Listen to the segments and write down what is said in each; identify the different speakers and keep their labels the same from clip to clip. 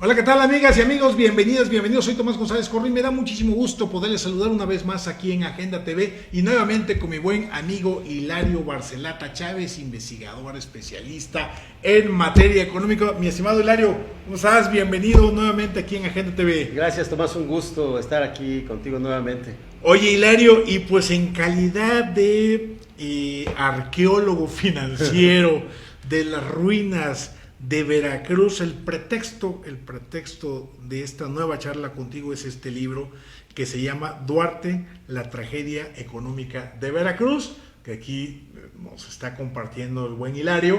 Speaker 1: Hola, ¿qué tal, amigas y amigos? Bienvenidos. Soy Tomás González Corro y me da muchísimo gusto poderles saludar una vez más aquí en Agenda TV y nuevamente con mi buen amigo Hilario Barcelata Chávez, investigador especialista en materia económica. Mi estimado Hilario, ¿cómo estás? Bienvenido nuevamente aquí en Agenda TV.
Speaker 2: Gracias, Tomás, un gusto estar aquí contigo nuevamente.
Speaker 1: Oye, Hilario, y pues en calidad de arqueólogo financiero de las ruinas de Veracruz, el pretexto de esta nueva charla contigo es este libro que se llama Duarte, la tragedia económica de Veracruz, que aquí nos está compartiendo el buen Hilario.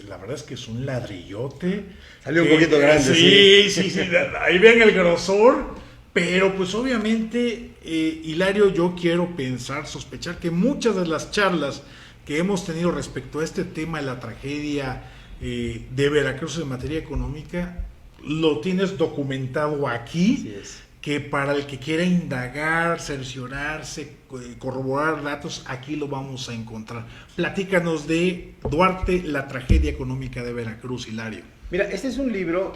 Speaker 1: La verdad es que es un ladrillote.
Speaker 2: Salió un poquito grande.
Speaker 1: Sí, ahí ven el grosor, pero pues obviamente, Hilario, yo quiero sospechar que muchas de las charlas que hemos tenido respecto a este tema de la tragedia de Veracruz en materia económica, lo tienes documentado aquí, que para el que quiera indagar, cerciorarse, corroborar datos, aquí lo vamos a encontrar. Platícanos de Duarte, la tragedia económica de Veracruz, Hilario.
Speaker 2: Mira, este es un libro,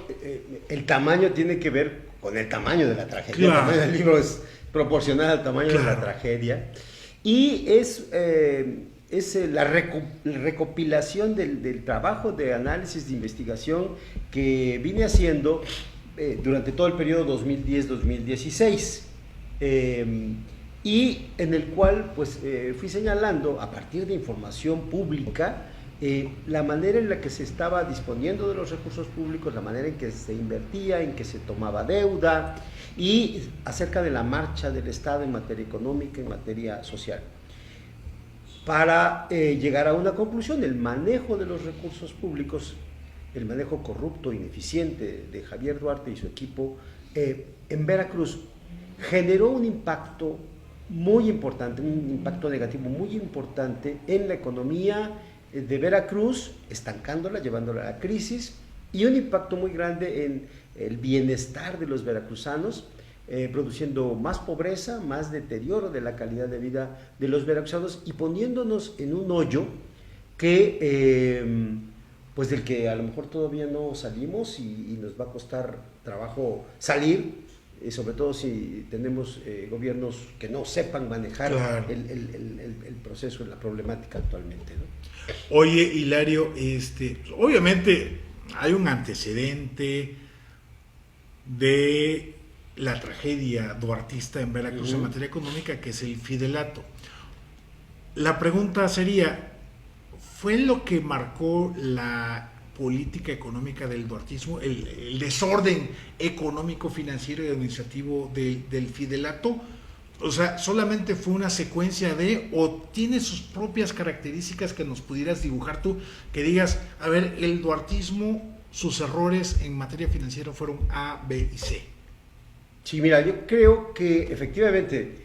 Speaker 2: el tamaño tiene que ver con el tamaño de la tragedia.
Speaker 1: Claro.
Speaker 2: El tamaño del libro es proporcional al tamaño de la tragedia y es la recopilación del trabajo de análisis de investigación que vine haciendo durante todo el periodo 2010-2016 y en el cual pues fui señalando a partir de información pública la manera en la que se estaba disponiendo de los recursos públicos, la manera en que se invertía, en que se tomaba deuda y acerca de la marcha del Estado en materia económica, en materia social. Para llegar a una conclusión, el manejo de los recursos públicos, el manejo corrupto, ineficiente de Javier Duarte y su equipo en Veracruz generó un impacto muy importante, un impacto negativo muy importante en la economía de Veracruz, estancándola, llevándola a la crisis, y un impacto muy grande en el bienestar de los veracruzanos, produciendo más pobreza, más deterioro de la calidad de vida de los veracruzanos y poniéndonos en un hoyo que, pues del que a lo mejor todavía no salimos y nos va a costar trabajo salir, sobre todo si tenemos gobiernos que no sepan manejar el proceso, la problemática actualmente, ¿no?
Speaker 1: Oye, Hilario, obviamente hay un antecedente de la tragedia duartista en Veracruz en materia económica, que es el Fidelato. La pregunta sería, ¿fue lo que marcó la política económica del duartismo, el desorden económico, financiero y administrativo del Fidelato? O sea, ¿solamente fue una secuencia o tiene sus propias características que nos pudieras dibujar tú, que digas, a ver, el duartismo, sus errores en materia financiera fueron A, B y C?
Speaker 2: Sí, mira, yo creo que efectivamente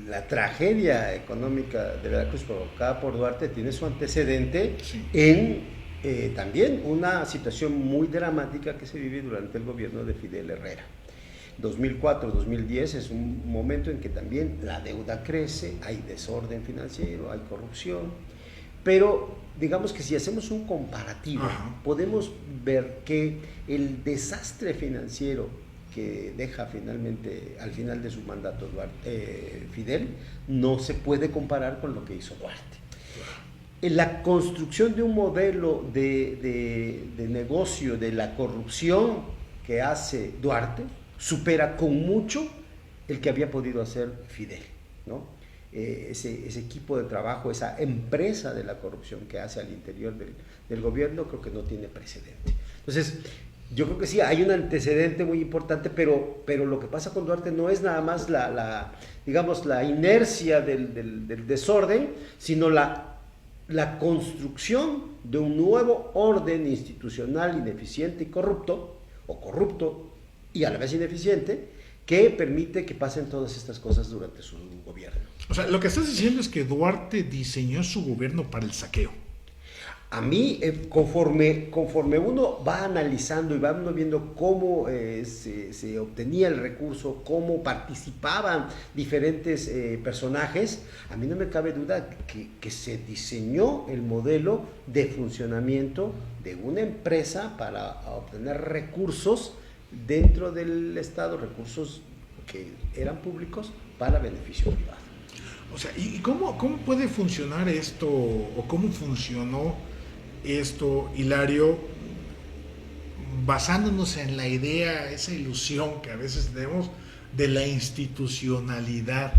Speaker 2: la tragedia económica de Veracruz provocada por Duarte tiene su antecedente en también una situación muy dramática que se vive durante el gobierno de Fidel Herrera. 2004-2010 es un momento en que también la deuda crece, hay desorden financiero, hay corrupción, pero digamos que si hacemos un comparativo, podemos ver que el desastre financiero que deja finalmente al final de su mandato Fidel no se puede comparar con lo que hizo Duarte. La construcción de un modelo de negocio de la corrupción que hace Duarte supera con mucho el que había podido hacer Fidel, ¿no? Ese equipo de trabajo, esa empresa de la corrupción que hace al interior del gobierno, creo que no tiene precedente. Entonces, yo creo que sí, hay un antecedente muy importante, pero lo que pasa con Duarte no es nada más digamos, la inercia del desorden, sino la construcción de un nuevo orden institucional ineficiente y corrupto y a la vez ineficiente, que permite que pasen todas estas cosas durante su gobierno.
Speaker 1: O sea, lo que estás diciendo es que Duarte diseñó su gobierno para el saqueo.
Speaker 2: a mí, conforme uno va analizando y va uno viendo cómo se obtenía el recurso, cómo participaban diferentes personajes, a mí no me cabe duda que se diseñó el modelo de funcionamiento de una empresa para obtener recursos dentro del Estado, recursos que eran públicos para beneficio privado.
Speaker 1: O sea, ¿y cómo puede funcionar esto, o cómo funcionó esto, Hilario, basándonos en la idea, esa ilusión que a veces tenemos de la institucionalidad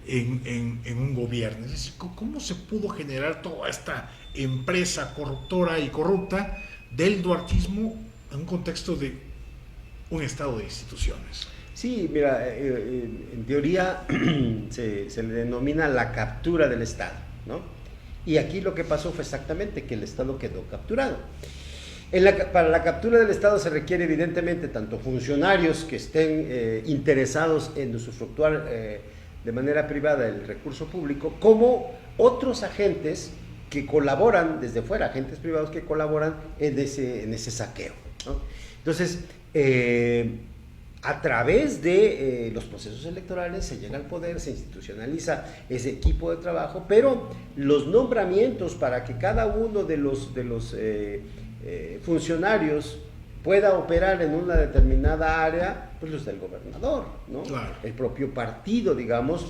Speaker 1: en un gobierno? Es decir, ¿cómo se pudo generar toda esta empresa corruptora y corrupta del duartismo en un contexto de un estado de instituciones?
Speaker 2: Sí, mira, en teoría se le denomina la captura del Estado, ¿no? Y aquí lo que pasó fue exactamente que el Estado quedó capturado. Para la captura del Estado se requiere evidentemente tanto funcionarios que estén interesados en usufructuar de manera privada el recurso público, como otros agentes que colaboran desde fuera, agentes privados que colaboran en ese saqueo, ¿no? Entonces, a través de los procesos electorales se llega al poder, se institucionaliza ese equipo de trabajo, pero los nombramientos para que cada uno de los funcionarios pueda operar en una determinada área, pues los del gobernador, ¿no?
Speaker 1: Claro.
Speaker 2: El propio partido, digamos,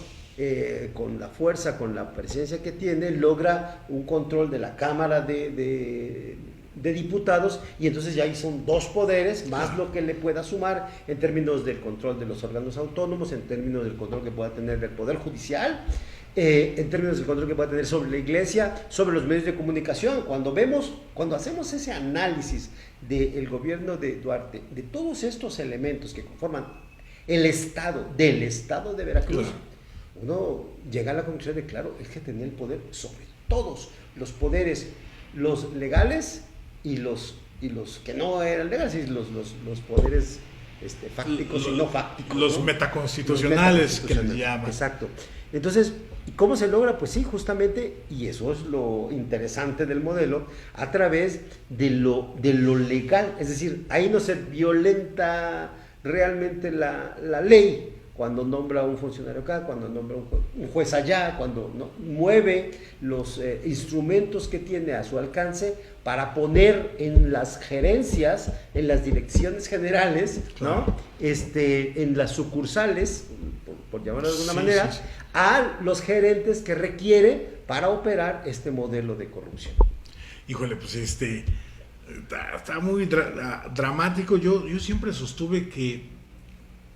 Speaker 2: con la fuerza, con la presencia que tiene, logra un control de la Cámara de Diputados, y entonces ya ahí son dos poderes, más lo que le pueda sumar en términos del control de los órganos autónomos, en términos del control que pueda tener del Poder Judicial, en términos del control que pueda tener sobre la Iglesia, sobre los medios de comunicación. Cuando hacemos ese análisis del gobierno de Duarte, de todos estos elementos que conforman el Estado, del Estado de Veracruz, uno llega a la conclusión de, claro, es que tenía el poder sobre todos los poderes, los legales y los que no eran legales, los poderes fácticos y no fácticos.
Speaker 1: Los, ¿no?, metaconstitucionales, que les llaman.
Speaker 2: Exacto. Entonces, ¿cómo se logra? Pues sí, justamente, y eso es lo interesante del modelo, a través de lo legal. Es decir, ahí no se violenta realmente la ley, cuando nombra un funcionario acá, cuando nombra un juez allá, cuando no, mueve los instrumentos que tiene a su alcance para poner en las gerencias, en las direcciones generales, ¿no? En las sucursales, por llamarlo de alguna manera, a los gerentes que requiere para operar este modelo de corrupción.
Speaker 1: Híjole, pues está muy dramático. Yo siempre sostuve que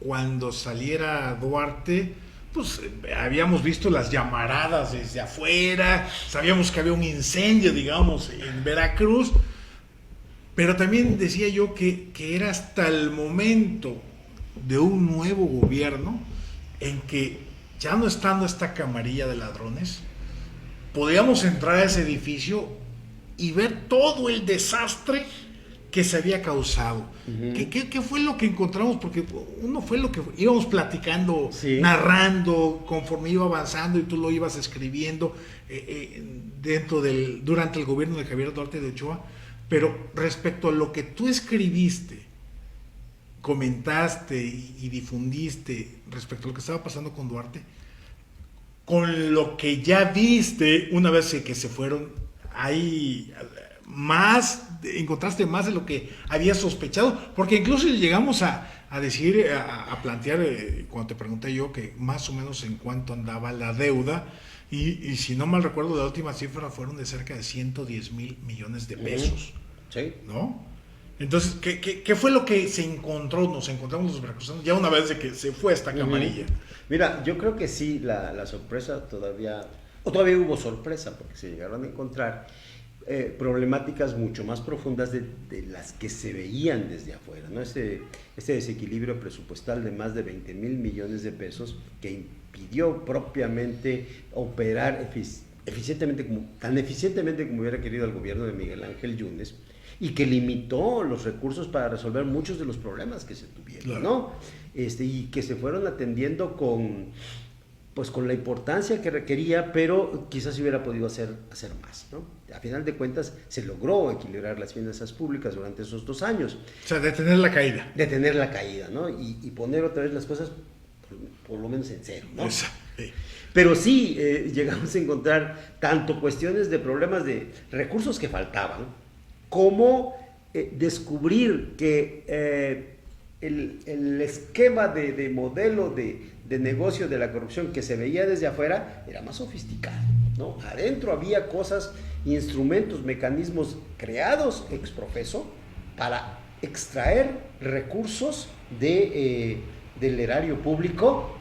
Speaker 1: cuando saliera Duarte, pues habíamos visto las llamaradas desde afuera, sabíamos que había un incendio, digamos, en Veracruz, pero también decía yo que era hasta el momento de un nuevo gobierno en que, ya no estando esta camarilla de ladrones, podíamos entrar a ese edificio y ver todo el desastre que se había causado. Uh-huh. ¿Qué fue lo que encontramos? Porque uno fue lo que íbamos platicando, narrando, conforme iba avanzando, y tú lo ibas escribiendo durante el gobierno de Javier Duarte de Ochoa. Pero respecto a lo que tú escribiste, comentaste y difundiste respecto a lo que estaba pasando con Duarte, con lo que ya viste una vez que se fueron, ahí encontraste más de lo que había sospechado, porque incluso llegamos a decir, a plantear, cuando te pregunté yo, que más o menos en cuánto andaba la deuda, y si no mal recuerdo, la última cifra fueron de cerca de 110,000 millones de pesos.
Speaker 2: Sí.
Speaker 1: ¿No? Entonces, ¿qué fue lo que se encontró? Nos encontramos los veracruzanos ya una vez de que se fue esta camarilla.
Speaker 2: Mira, yo creo que sí, la sorpresa todavía hubo sorpresa, porque se llegaron a encontrar problemáticas mucho más profundas de las que se veían desde afuera, ¿no? Este desequilibrio presupuestal de más de 20,000 millones de pesos que impidió propiamente operar tan eficientemente como hubiera querido el gobierno de Miguel Ángel Yunes, y que limitó los recursos para resolver muchos de los problemas que se tuvieron, claro, ¿no? Y que se fueron atendiendo pues con la importancia que requería, pero quizás se hubiera podido hacer más, ¿no? A final de cuentas se logró equilibrar las finanzas públicas durante esos 2 años.
Speaker 1: O sea, detener la caída.
Speaker 2: Detener la caída, ¿no? Y poner otra vez las cosas por lo menos en cero, ¿no?
Speaker 1: Sí.
Speaker 2: Pero sí llegamos a encontrar tanto cuestiones de problemas de recursos que faltaban, como descubrir que el esquema de modelo de negocio de la corrupción que se veía desde afuera era más sofisticado, ¿no? Adentro había cosas, instrumentos, mecanismos creados ex profeso para extraer recursos del erario público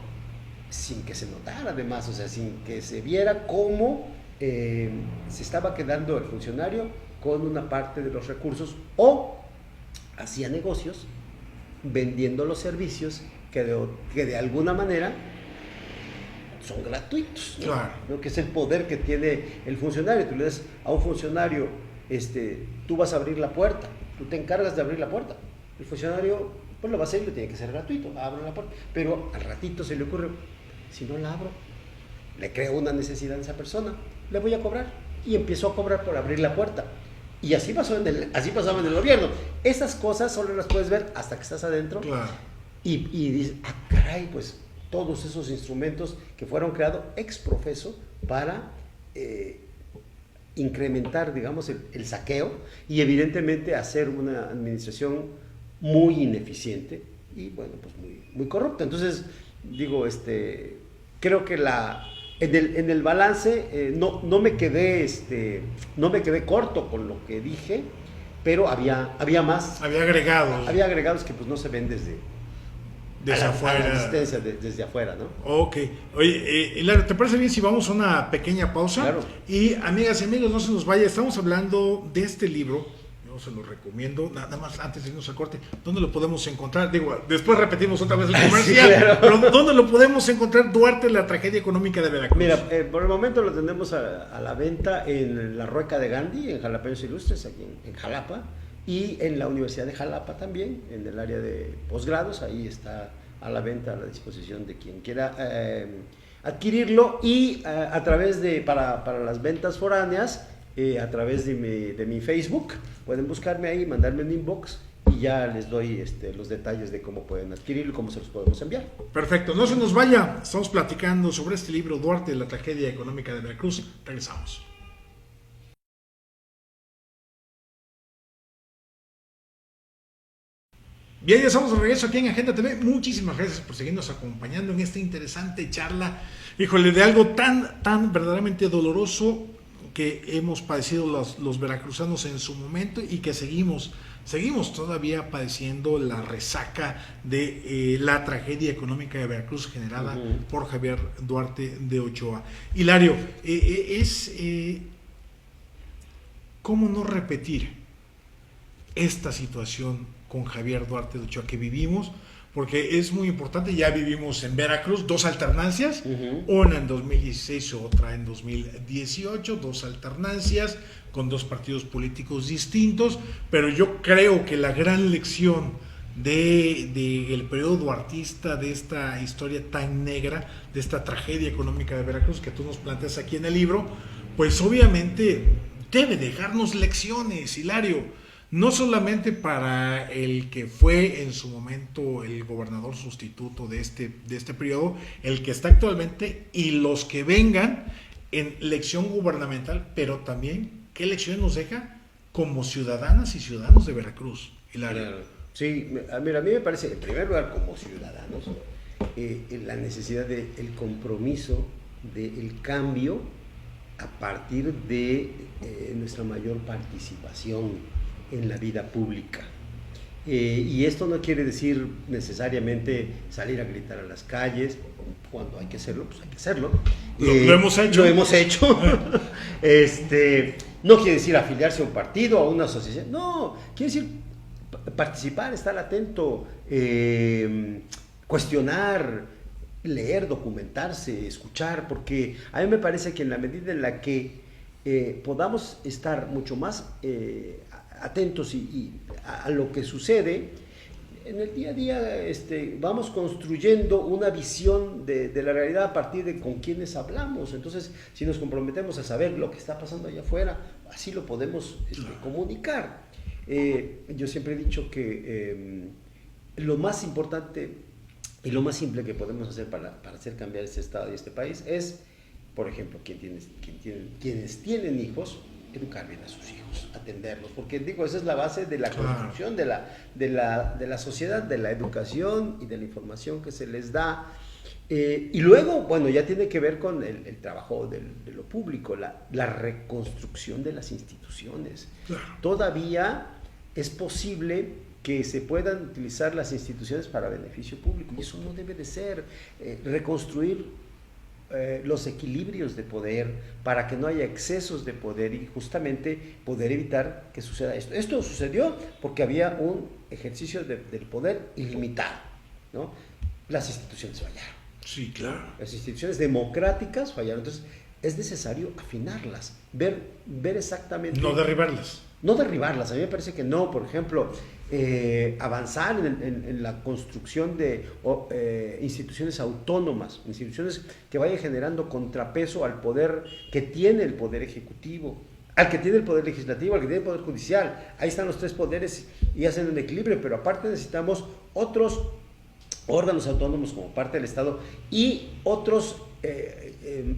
Speaker 2: sin que se notara, además, o sea, sin que se viera cómo se estaba quedando el funcionario con una parte de los recursos, o hacía negocios vendiendo los servicios que de alguna manera son gratuitos, ¿no?
Speaker 1: Claro.
Speaker 2: ¿No? Que es el poder que tiene el funcionario. Tú le das a un funcionario, tú vas a abrir la puerta, tú te encargas de abrir la puerta. El funcionario, pues lo va a hacer y lo tiene que ser gratuito, abre la puerta. Pero al ratito se le ocurre, si no la abro, le creo una necesidad a esa persona, le voy a cobrar. Y empezó a cobrar por abrir la puerta. Y así pasaba en el gobierno. Esas cosas solo las puedes ver hasta que estás adentro.
Speaker 1: Claro.
Speaker 2: Y dices, caray, pues todos esos instrumentos que fueron creados ex profeso para incrementar, digamos, el saqueo y evidentemente hacer una administración muy ineficiente y, bueno, pues muy corrupta. Entonces, digo, creo que en el balance no me quedé corto con lo que dije, pero había más.
Speaker 1: Había agregados.
Speaker 2: Había agregados que pues no se ven desde
Speaker 1: afuera.
Speaker 2: A la distancia, desde afuera, ¿no?
Speaker 1: Ok. Oye, Hilario, ¿te parece bien si vamos a una pequeña pausa?
Speaker 2: Claro.
Speaker 1: Y amigas y amigos, no se nos vaya. Estamos hablando de este libro. Yo se lo recomiendo. Nada más antes de irnos a corte, ¿dónde lo podemos encontrar? Digo, después repetimos otra vez el comercial. Sí, claro. Pero ¿dónde lo podemos encontrar? Duarte, la tragedia económica de Veracruz.
Speaker 2: Mira, por el momento lo tenemos a la venta en la Rueca de Gandhi, en Jalapeños Ilustres, aquí en Jalapa. Y en la Universidad de Jalapa también, en el área de posgrados, ahí está a la venta, a la disposición de quien quiera adquirirlo. Y a través para las ventas foráneas, a través de mi Facebook, pueden buscarme ahí, mandarme un inbox y ya les doy los detalles de cómo pueden adquirirlo y cómo se los podemos enviar.
Speaker 1: Perfecto, no se nos vaya, estamos platicando sobre este libro, Duarte, la tragedia económica de Veracruz. Regresamos. Bien, ya estamos de regreso aquí en Agenda TV. Muchísimas gracias por seguirnos acompañando en esta interesante charla. Híjole, de algo tan verdaderamente doloroso que hemos padecido los veracruzanos en su momento y que seguimos todavía padeciendo la resaca de la tragedia económica de Veracruz generada por Javier Duarte de Ochoa. Hilario, ¿cómo no repetir esta situación con Javier Duarte de Ochoa que vivimos? Porque es muy importante, ya vivimos en Veracruz 2 alternancias, una en 2016 y otra en 2018, 2 alternancias con 2 partidos políticos distintos, pero yo creo que la gran lección del periodo duartista, de esta historia tan negra, de esta tragedia económica de Veracruz que tú nos planteas aquí en el libro, pues obviamente debe dejarnos lecciones, Hilario. No solamente para el que fue en su momento el gobernador sustituto de este periodo, el que está actualmente y los que vengan en lección gubernamental, pero también qué lección nos deja como ciudadanas y ciudadanos de Veracruz, Hilario.
Speaker 2: Sí, mira, a mí me parece, en primer lugar, como ciudadanos, la necesidad del compromiso, del cambio a partir de nuestra mayor participación en la vida pública. Y esto no quiere decir necesariamente salir a gritar a las calles. Cuando hay que hacerlo, pues hay que hacerlo.
Speaker 1: Lo hemos hecho.
Speaker 2: Lo hemos hecho. No quiere decir afiliarse a un partido, a una asociación. No, quiere decir participar, estar atento, cuestionar, leer, documentarse, escuchar, porque a mí me parece que en la medida en la que podamos estar mucho más atentos y a lo que sucede, en el día a día vamos construyendo una visión de la realidad a partir de con quienes hablamos. Entonces, si nos comprometemos a saber lo que está pasando allá afuera, así lo podemos comunicar. Yo siempre he dicho que lo más importante y lo más simple que podemos hacer para hacer cambiar este estado y este país es, por ejemplo, quienes tienen hijos, educar bien a sus hijos, atenderlos, porque digo, esa es la base de la construcción de la sociedad, de la educación y de la información que se les da. Y luego, bueno, ya tiene que ver con el trabajo de lo público, la reconstrucción de las instituciones. Claro. Todavía es posible que se puedan utilizar las instituciones para beneficio público, y eso no debe de ser. Reconstruir los equilibrios de poder para que no haya excesos de poder y justamente poder evitar que suceda esto. Esto sucedió porque había un ejercicio del poder ilimitado, ¿no? Las instituciones fallaron.
Speaker 1: Sí, claro.
Speaker 2: Las instituciones democráticas fallaron. Entonces es necesario afinarlas, ver exactamente...
Speaker 1: No derribarlas.
Speaker 2: No derribarlas, a mí me parece que no. Por ejemplo, avanzar en la construcción de instituciones autónomas, instituciones que vayan generando contrapeso al poder que tiene el poder ejecutivo, al que tiene el poder legislativo, al que tiene el poder judicial. Ahí están los tres poderes y hacen un equilibrio, pero aparte necesitamos otros órganos autónomos como parte del Estado y otros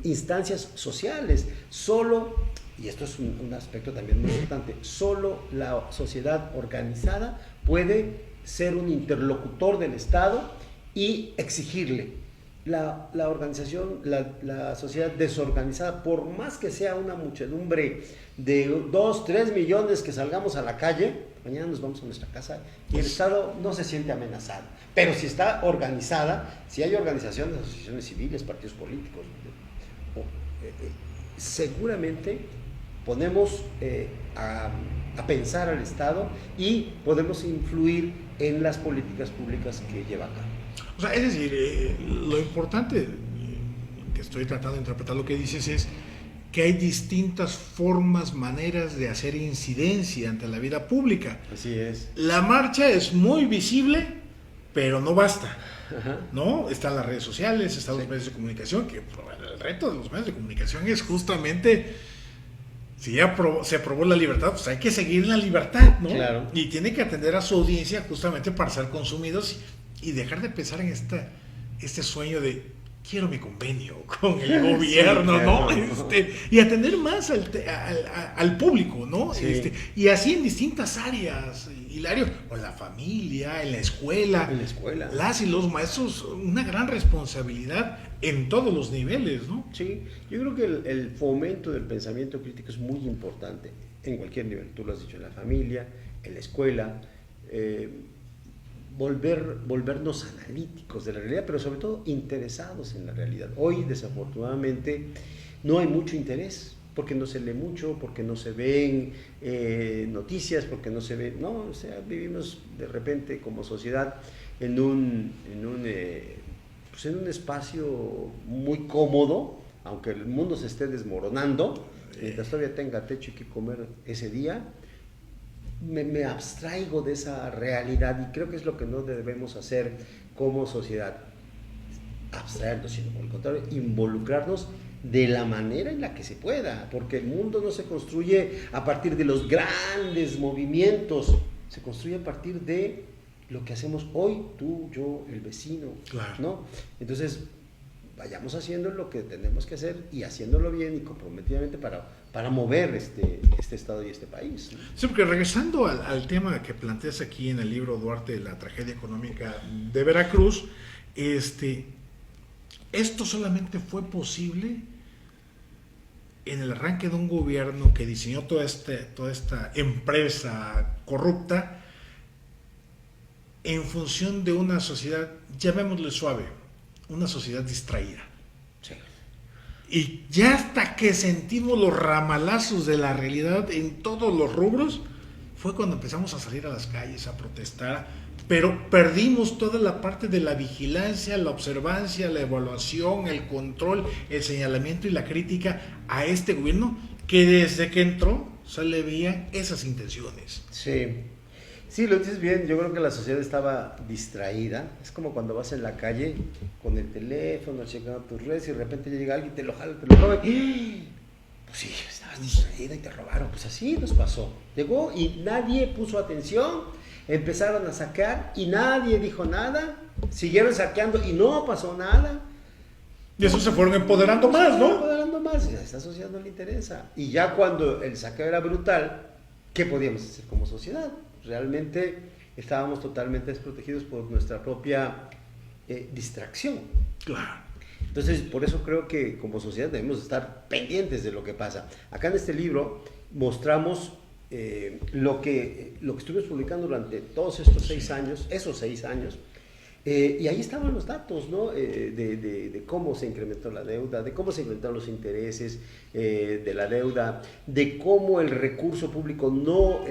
Speaker 2: instancias sociales. Y esto es un aspecto también muy importante, solo la sociedad organizada puede ser un interlocutor del Estado y exigirle. La organización, la sociedad desorganizada, por más que sea una muchedumbre de 2, 3 millones que salgamos a la calle, mañana nos vamos a nuestra casa y el Estado no se siente amenazado. Pero si está organizada, si hay organizaciones, asociaciones civiles, partidos políticos, seguramente ponemos a pensar al Estado y podemos influir en las políticas públicas que lleva a cabo.
Speaker 1: O sea, es decir, lo importante que estoy tratando de interpretar lo que dices es que hay distintas formas, maneras de hacer incidencia ante la vida pública.
Speaker 2: Así es.
Speaker 1: La marcha es muy visible, pero no basta. Ajá. ¿No? Están las redes sociales, están los medios de comunicación, que el reto de los medios de comunicación es justamente, si ya se aprobó la libertad, pues hay que seguir la libertad, ¿no?
Speaker 2: Claro.
Speaker 1: Y tiene que atender a su audiencia justamente para ser consumidos y dejar de pensar en este sueño de quiero mi convenio con el gobierno, sí, claro. ¿No? Y atender más al público, ¿no? Sí. Y así en distintas áreas, Hilario, o en la familia, en la escuela.
Speaker 2: En la escuela.
Speaker 1: Las y los maestros, una gran responsabilidad en todos los niveles, ¿no?
Speaker 2: Sí, yo creo que el fomento del pensamiento crítico es muy importante en cualquier nivel. Tú lo has dicho, en la familia, en la escuela, volvernos analíticos de la realidad, pero sobre todo interesados en la realidad. Hoy, desafortunadamente, no hay mucho interés, porque no se lee mucho, porque no se ven noticias, porque no se ve, no, o sea, vivimos de repente como sociedad en un espacio muy cómodo, aunque el mundo se esté desmoronando, mientras todavía tenga techo y que comer ese día, me abstraigo de esa realidad y creo que es lo que no debemos hacer como sociedad, abstraernos, sino por el contrario, involucrarnos de la manera en la que se pueda, porque el mundo no se construye a partir de los grandes movimientos, se construye a partir de lo que hacemos hoy, tú, yo, el vecino,
Speaker 1: claro.
Speaker 2: ¿no? Entonces, vayamos haciendo lo que tenemos que hacer y haciéndolo bien y comprometidamente para mover este estado y este país, ¿no?
Speaker 1: Sí, porque regresando al tema que planteas aquí en el libro Duarte, la tragedia económica de Veracruz, esto solamente fue posible en el arranque de un gobierno que diseñó toda esta empresa corrupta en función de una sociedad, llamémosle suave, una sociedad distraída.
Speaker 2: Sí.
Speaker 1: Y ya hasta que sentimos los ramalazos de la realidad en todos los rubros, fue cuando empezamos a salir a las calles a protestar, pero perdimos toda la parte de la vigilancia, la observancia, la evaluación, el control, el señalamiento y la crítica a este gobierno que desde que entró se le veían esas intenciones.
Speaker 2: Sí. Sí, lo dices bien. Yo creo que la sociedad estaba distraída. Es como cuando vas en la calle con el teléfono, checando tus redes y de repente llega alguien, te lo jala, te lo roba. Pues sí, estabas distraída y te robaron. Pues así nos pasó. Llegó y nadie puso atención. Empezaron a saquear y nadie dijo nada. Siguieron saqueando y no pasó nada.
Speaker 1: Y eso se fueron empoderando más, ¿no?
Speaker 2: Empoderando más. Y a esta sociedad no le interesa. Y ya cuando el saqueo era brutal, ¿qué podíamos hacer como sociedad? Realmente estábamos totalmente desprotegidos por nuestra propia distracción.
Speaker 1: Claro.
Speaker 2: Entonces, por eso creo que como sociedad debemos estar pendientes de lo que pasa. Acá en este libro mostramos lo que estuvimos publicando durante todos estos 6 años, y ahí estaban los datos, ¿no? De cómo se incrementó la deuda, de cómo se incrementaron los intereses de la deuda, de cómo el recurso público no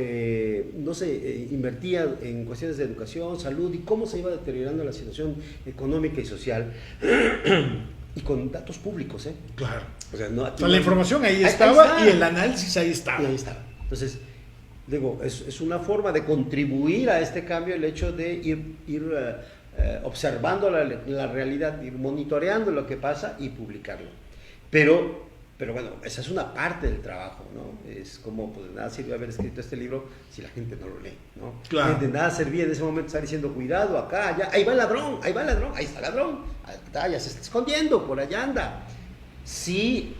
Speaker 2: se invertía en cuestiones de educación, salud, y cómo se iba deteriorando la situación económica y social, y con datos públicos, ¿eh?
Speaker 1: Claro.
Speaker 2: O sea, no,
Speaker 1: la información ahí estaba y el análisis ahí estaba.
Speaker 2: Y ahí estaba. Entonces, digo, es una forma de contribuir a este cambio el hecho de ir observando la realidad, ir monitoreando lo que pasa y publicarlo. Pero bueno, esa es una parte del trabajo, ¿no? Es como, pues de nada sirve haber escrito este libro si la gente no lo lee, ¿no?
Speaker 1: Claro.
Speaker 2: De nada servía en ese momento estar diciendo, cuidado, acá, allá, ahí va el ladrón, ahí está el ladrón, ya se está escondiendo, por allá anda. Sí,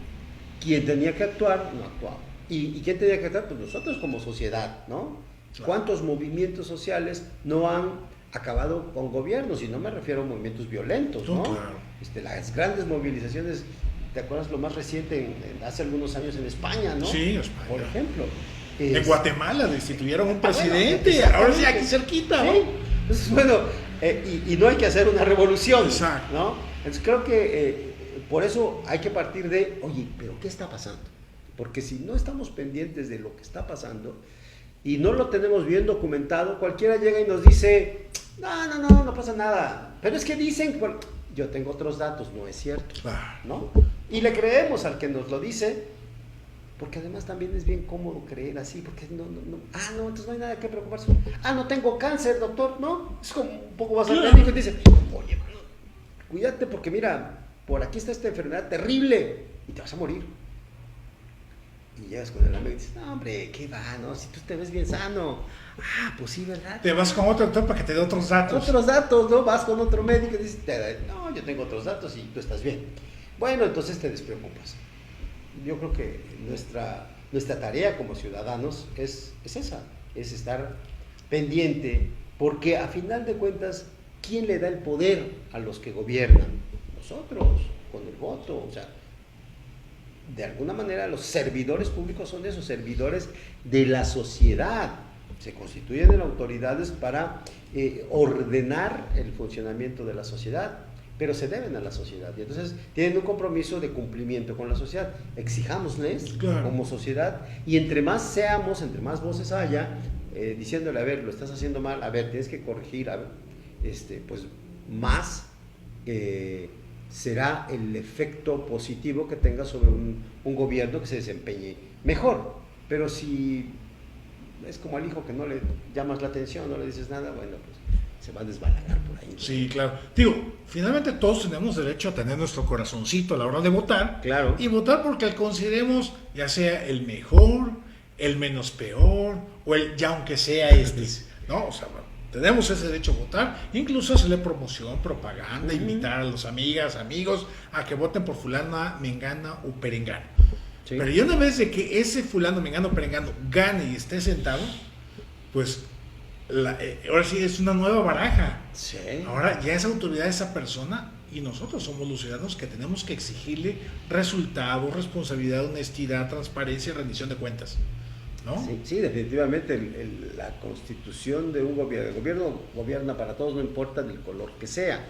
Speaker 2: quien tenía que actuar, no actuaba. ¿Y quién tenía que actuar? Pues nosotros como sociedad, ¿no? Claro. ¿Cuántos movimientos sociales no han acabado con gobiernos? Y no me refiero a movimientos violentos, ¿no?
Speaker 1: Claro.
Speaker 2: Las grandes movilizaciones, ¿te acuerdas lo más reciente hace algunos años en España, ¿no?
Speaker 1: Sí, España.
Speaker 2: Por ejemplo.
Speaker 1: En Guatemala destituyeron un presidente, bueno, ahora sí aquí cerquita, ¿no?
Speaker 2: Sí. Entonces, bueno, y no hay que hacer una revolución,
Speaker 1: exacto,
Speaker 2: ¿no? Entonces creo que por eso hay que partir de, oye, ¿pero qué está pasando? Porque si no estamos pendientes de lo que está pasando y no lo tenemos bien documentado, cualquiera llega y nos dice, no pasa nada. Pero es que dicen, yo tengo otros datos, no es cierto, ¿no? Y le creemos al que nos lo dice, porque además también es bien cómodo creer así, porque entonces no hay nada que preocuparse. No tengo cáncer, doctor, ¿no? Es como un poco más al médico y dice, oye, cuídate porque mira, por aquí está esta enfermedad terrible y te vas a morir. Y llegas con el amigo y dices, no, hombre, ¿qué va? No, si tú te ves bien sano. Pues sí, ¿verdad?
Speaker 1: Te vas con otro doctor para que te dé otros datos.
Speaker 2: Otros datos, ¿no? Vas con otro médico y dices, no, yo tengo otros datos y tú estás bien. Bueno, entonces te despreocupas. Yo creo que nuestra tarea como ciudadanos es esa, es estar pendiente, porque a final de cuentas, ¿quién le da el poder a los que gobiernan? Nosotros, con el voto, o sea, de alguna manera los servidores públicos son esos servidores de la sociedad, se constituyen en autoridades para ordenar el funcionamiento de la sociedad, pero se deben a la sociedad y entonces tienen un compromiso de cumplimiento con la sociedad. Exijámosles, claro, como sociedad, y entre más seamos, entre más voces haya diciéndole, a ver, lo estás haciendo mal, a ver, tienes que corregir, a ver, pues más será el efecto positivo que tenga sobre un gobierno que se desempeñe mejor. Pero si es como al hijo que no le llamas la atención, no le dices nada, bueno, pues se va a desbalagar por ahí.
Speaker 1: Sí, claro. Digo, finalmente todos tenemos derecho a tener nuestro corazoncito a la hora de votar.
Speaker 2: Claro.
Speaker 1: Y votar porque consideremos ya sea el mejor, el menos peor, o el ya aunque sea ¿no? O sea, tenemos ese derecho a votar, incluso hacerle promoción, propaganda, invitar a los amigos a que voten por fulana, mengana o perengano. Sí. Pero ya una vez de que ese fulano, mengano, perengano gane y esté sentado, pues ahora sí es una nueva baraja.
Speaker 2: Sí.
Speaker 1: Ahora ya es autoridad esa persona y nosotros somos los ciudadanos que tenemos que exigirle resultados, responsabilidad, honestidad, transparencia y rendición de cuentas, ¿no?
Speaker 2: Sí, definitivamente la constitución de un gobierno, el gobierno gobierna para todos, no importa del color que sea.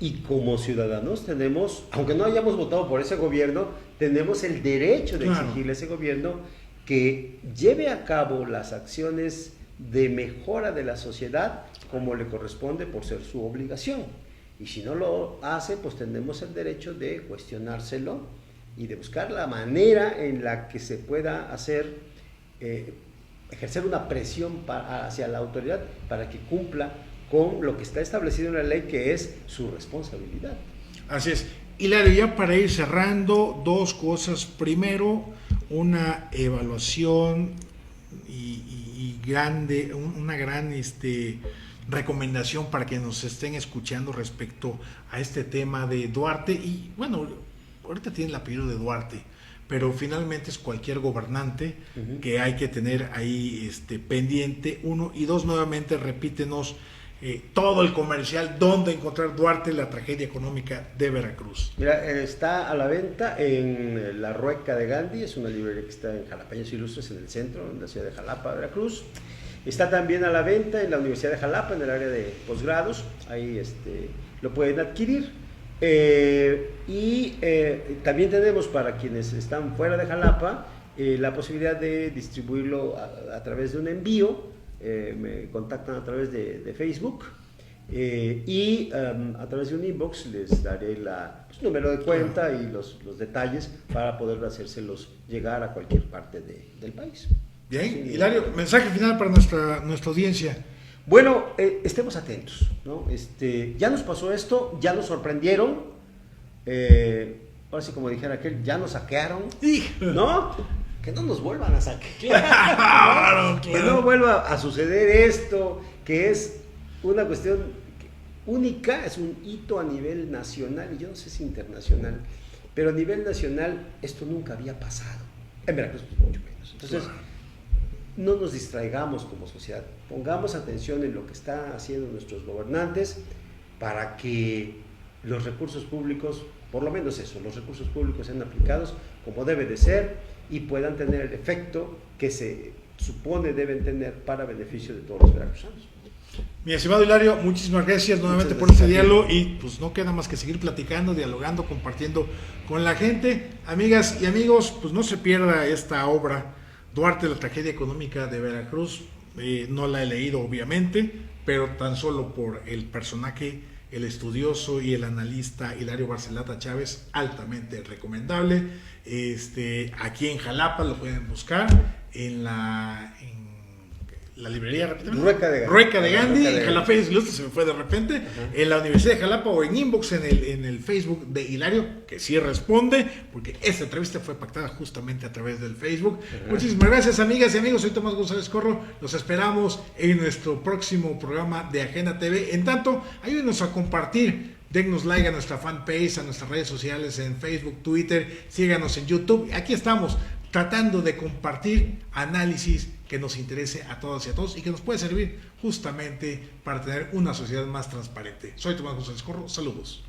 Speaker 2: Y como ciudadanos tenemos, aunque no hayamos votado por ese gobierno, tenemos el derecho de exigirle a ese gobierno que lleve a cabo las acciones de mejora de la sociedad como le corresponde por ser su obligación. Y si no lo hace, pues tenemos el derecho de cuestionárselo y de buscar la manera en la que se pueda hacer ejercer una presión hacia la autoridad para que cumpla con lo que está establecido en la ley, que es su responsabilidad.
Speaker 1: Así es. Hilario, ya para ir cerrando, dos cosas. Primero, una evaluación y grande, una gran recomendación para que nos estén escuchando respecto a este tema de Duarte. Y bueno, ahorita tiene el apellido de Duarte, pero finalmente es cualquier gobernante que hay que tener ahí pendiente, uno. Y dos, nuevamente repítenos todo el comercial, dónde encontrar Duarte, la tragedia económica de Veracruz.
Speaker 2: Mira, está a la venta en La Rueca de Gandhi, es una librería que está en Jalapeños Ilustres, en el centro, en la ciudad de Jalapa, Veracruz. Está también a la venta en la Universidad de Jalapa, en el área de posgrados, ahí lo pueden adquirir. También tenemos, para quienes están fuera de Jalapa, la posibilidad de distribuirlo a través de un envío. Me contactan a través de Facebook a través de un inbox les daré su número de cuenta y los detalles para poder hacérselos llegar a cualquier parte del país.
Speaker 1: Bien, sí. Hilario, mensaje final para nuestra audiencia.
Speaker 2: Bueno, estemos atentos, ¿no? Ya nos pasó esto, ya nos sorprendieron, ahora sí, como dijera aquel, ya nos saquearon, ¿no? Que no nos vuelvan a saquear,
Speaker 1: claro.
Speaker 2: Que no vuelva a suceder esto, que es una cuestión única, es un hito a nivel nacional, y yo no sé si internacional, pero a nivel nacional esto nunca había pasado, en Veracruz pues mucho menos. Entonces, no nos distraigamos como sociedad, pongamos atención en lo que están haciendo nuestros gobernantes para que los recursos públicos, por lo menos eso, los recursos públicos sean aplicados como debe de ser y puedan tener el efecto que se supone deben tener para beneficio de todos los veracruzanos.
Speaker 1: Mi estimado Hilario, muchísimas gracias nuevamente por este diálogo, y pues no queda más que seguir platicando, dialogando, compartiendo con la gente. Amigas y amigos, pues no se pierda esta obra, Duarte, la tragedia económica de Veracruz. No la he leído obviamente, pero tan solo por el personaje, el estudioso y el analista Hilario Barcelata Chávez, altamente recomendable. Aquí en Jalapa lo pueden buscar en la librería, Rueca de Gandhi, en Jalapa Ilustres, se me fue de repente, en la Universidad de Jalapa, o en inbox en el Facebook de Hilario, que sí responde, porque esta entrevista fue pactada justamente a través del Facebook. Muchísimas gracias, amigas y amigos. Soy Tomás González Corro, los esperamos en nuestro próximo programa de Agenda TV. En tanto, ayúdenos a compartir, dennos like a nuestra fanpage, a nuestras redes sociales en Facebook, Twitter, síganos en YouTube. Aquí estamos tratando de compartir análisis que nos interese a todas y a todos y que nos puede servir justamente para tener una sociedad más transparente. Soy Tomás González Corro, saludos.